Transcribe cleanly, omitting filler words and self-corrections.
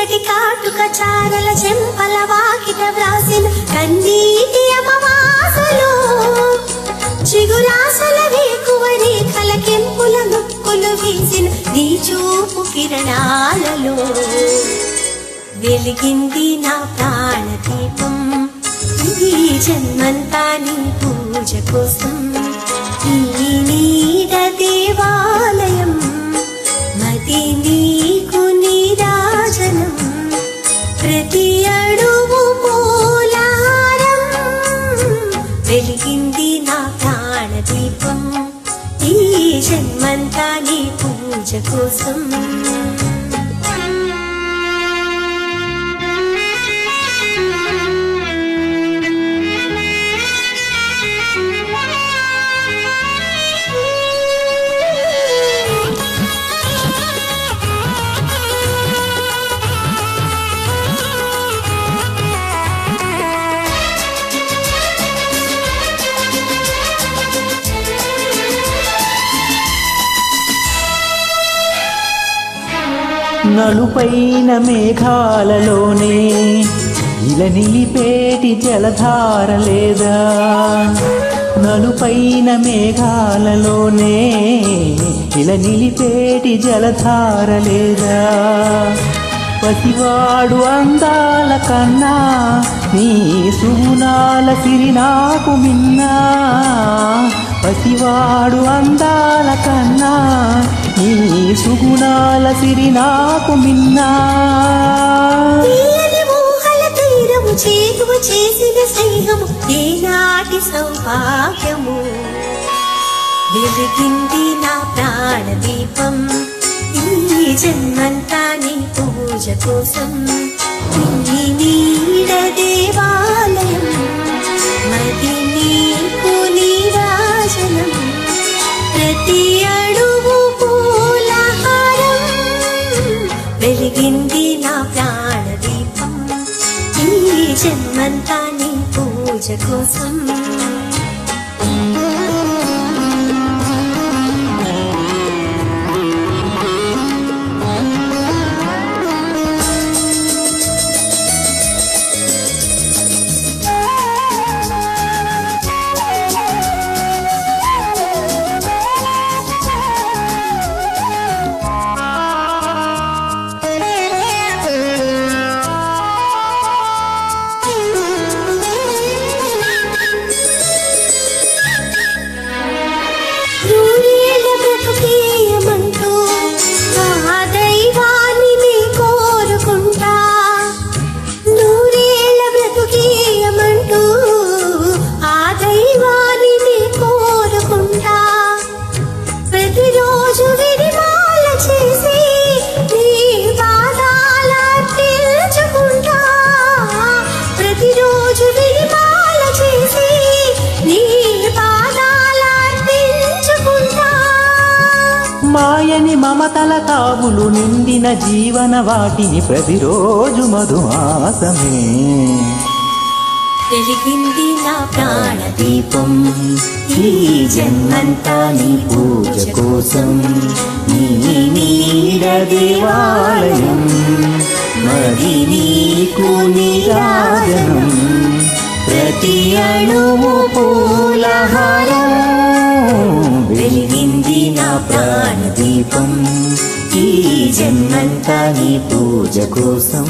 చీకటి కాటుక చారల చెంపల వాకిట వ్రాసిన కన్నీటి అమవాసలు చిగురాసల వేకువ రేఖల కెంపుల ముక్కులు వీసిన నీ చూపు కిరణాలలో వెలిగింది నా ప్రాణదీపం ఈ జన్మంతా నీ పూజ కోసం ఈ నీడ దేవాలయం మది నీకు నీరాజనం ప్రతి అడుగు మూలారం వెలిగింది నా ప్రాణదీపం ఈ జన్మంతా నీ పూజ కోసం నలుపైన మేఘాలలోనే ఇలా నిలిపేటి జలధార లేదా నలుపైన మేఘాలలోనే ఇలా నిలిపేటి జలధార లేదా పసివాడు అందాల కన్నా నీ సుగుణాల సిరి నాకు మిన్నా పసివాడు అందాల కన్నా నీ సుగుణాల సిరి నాకు మిన్నా చేతువ చేసిన స్నేహము ఏనాటి సౌభాగ్యము వెలిగింది నా ప్రాణదీపం ఈ జన్మంతా నీ పూజ కోసం ఈ నీడ దేవాలయం మది నీకు నీరాజనం ప్రతి అడుగు పూలహారం వెలిగింది నా ప్రాణదీపం ఈ జన్మంతా నీ పూజ కోసం మాయని మమతల తావులు నిండిన జీవన వాటిని ప్రతిరోజు మధుమాసమే వెలిగింది నా ప్రాణదీపం ఈ జన్మంతా నీ పూజ కోసం నీ నీడ దేవాలయం మరి నీకు నీరాజనం ప్రతి అణువు పూలహారం వెలిగింది నా ప్రాణదీపం ఈ జన్మంతా నీ పూజ కోసం